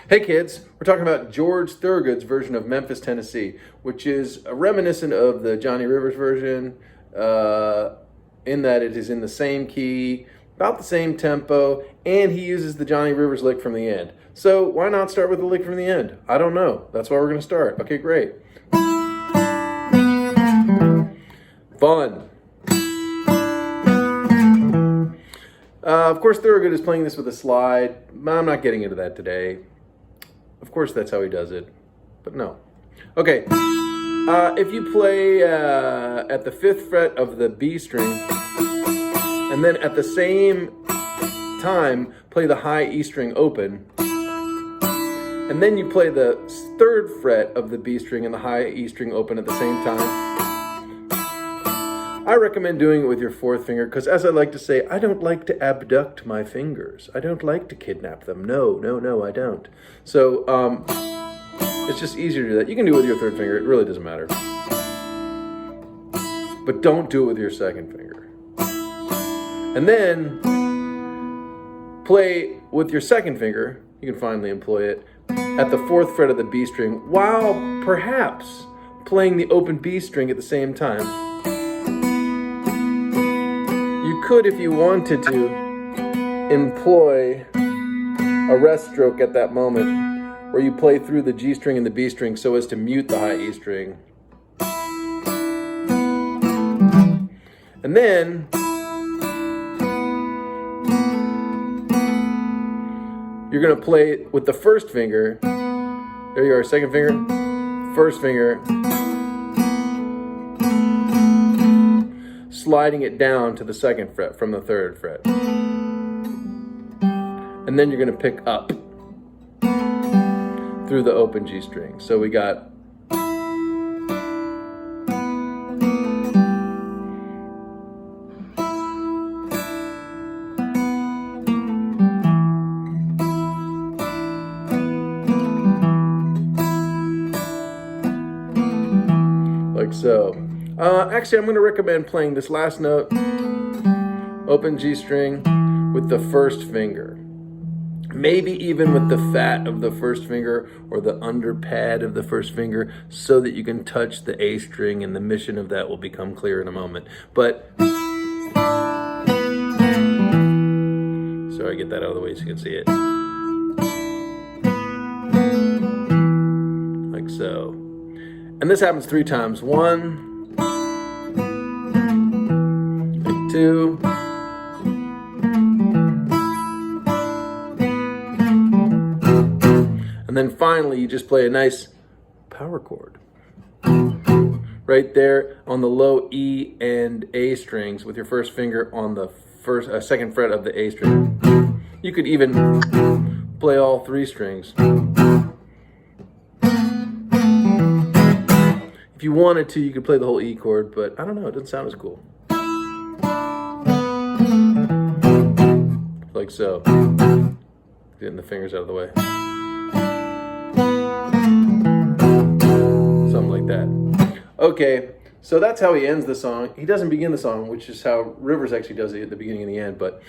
Hey kids, we're talking about George Thorogood's version of Memphis, Tennessee, which is reminiscent of the Johnny Rivers version in that it is in the same key, about the same tempo, and he uses the Johnny Rivers lick from the end. So why not start with the lick from the end? I don't know. That's why we're going to start. Okay, great. Fun. Of course, Thorogood is playing this with a slide. I'm not getting into that today. Of course, that's how he does it, but no. Okay, if you play at the 5th fret of the B string, and then at the same time play the high E string open, and then you play the 3rd fret of the B string and the high E string open at the same time, I recommend doing it with your 4th finger, because as I like to say, I don't like to abduct my fingers. I don't like to kidnap them. No, I don't. So it's just easier to do that. You can do it with your 3rd finger. It really doesn't matter. But don't do it with your 2nd finger. And then play with your 2nd finger. You can finally employ it at the 4th fret of the B string, while perhaps playing the open B string at the same time. You could, if you wanted to, employ a rest stroke at that moment where you play through the G string and the B string so as to mute the high E string. And then you're going to play with the 1st finger. There you are, 2nd finger, 1st finger, sliding it down to the 2nd fret from the 3rd fret. And then you're going to pick up through the open G string. So we got like so. Actually, I'm going to recommend playing this last note, open G string, with the 1st finger. Maybe even with the fat of the 1st finger or the under pad of the 1st finger, so that you can touch the A string, and the mission of that will become clear in a moment. But, sorry, get that out of the way so you can see it. Like so. And this happens 3 times. 1, 2, and then finally you just play a nice power chord right there on the low E and A strings with your 1st finger on the 2nd fret of the A string. You could even play all 3 strings. If you wanted to, you could play the whole E chord, but I don't know, it doesn't sound as cool. Like so. Getting the fingers out of the way. Something like that. Okay, so that's how he ends the song. He doesn't begin the song, which is how Rivers actually does it at the beginning and the end, but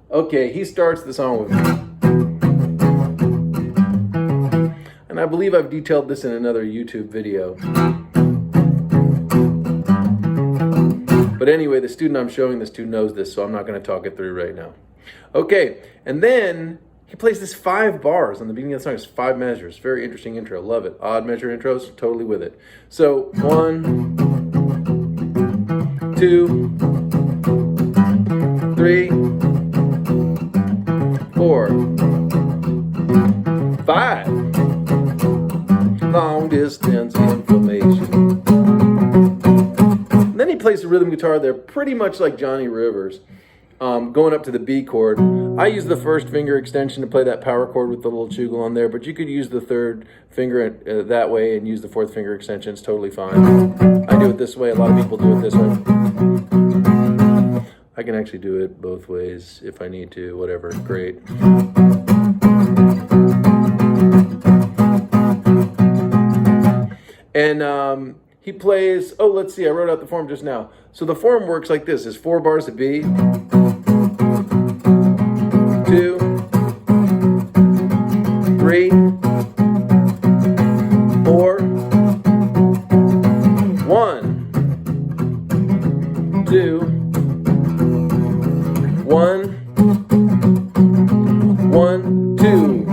okay, he starts the song with, and I believe I've detailed this in another YouTube video. But anyway, the student I'm showing this to knows this, so I'm not going to talk it through right now. Okay, and then he plays this 5 bars on the beginning of the song. It's 5 measures. Very interesting intro. Love it. Odd measure intros, totally with it. So 1, 2, 3, 4, 5. Long distance information. Then he plays the rhythm guitar there, pretty much like Johnny Rivers, going up to the B chord. I use the 1st finger extension to play that power chord with the little chuggle on there, but you could use the 3rd finger that way and use the 4th finger extension. It's totally fine. I do it this way. A lot of people do it this way. I can actually do it both ways if I need to, whatever. Great. And he plays, oh, let's see, I wrote out the form just now. So the form works like this. It's 4 bars of B, 2, 3, 4, 1, 2, 1, 1, 2.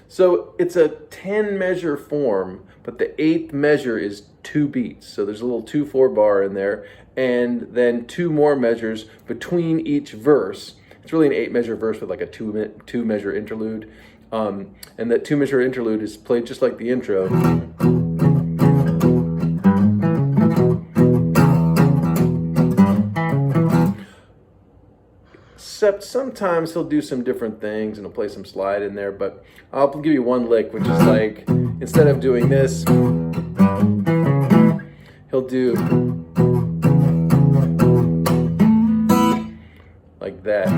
So it's a 10 measure form, but the 8th measure is 2 beats. So there's a little 2/4 bar in there, and then 2 more measures between each verse. It's really an 8 measure verse with like a 2 measure interlude. And that 2 measure interlude is played just like the intro. Except sometimes he'll do some different things and he'll play some slide in there, but I'll give you one lick, which is like, instead of doing this, he'll do like that.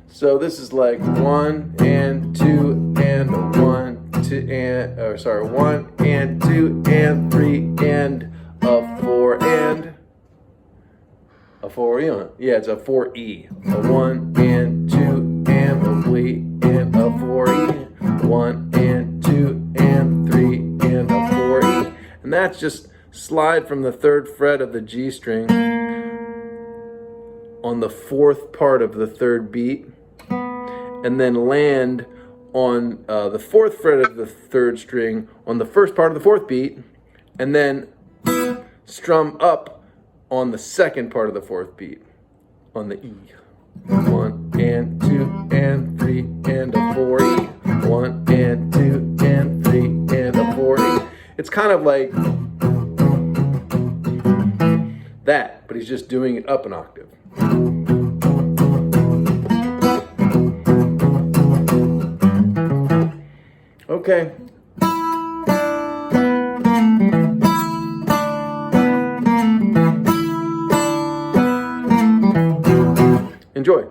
So this is like 1 and 2 and 1, 2 and, or sorry, 1 and 2 and 3 and a 4 and a 4 E. Yeah, it's a 4E. A 1 and 2 and a 3 and a 4E. 1 and 2 and 3 and a 4E. And that's just slide from the 3rd fret of the G string on the 4th part of the 3rd beat, and then land on the 4th fret of the 3rd string on the 1st part of the 4th beat, and then strum up on the 2nd part of the 4th beat on the E. 1 and 2 and 3 and a 4E. 1 and 2 and 3 and a 4E. It's kind of like that, but he's just doing it up an octave. Okay. Enjoy.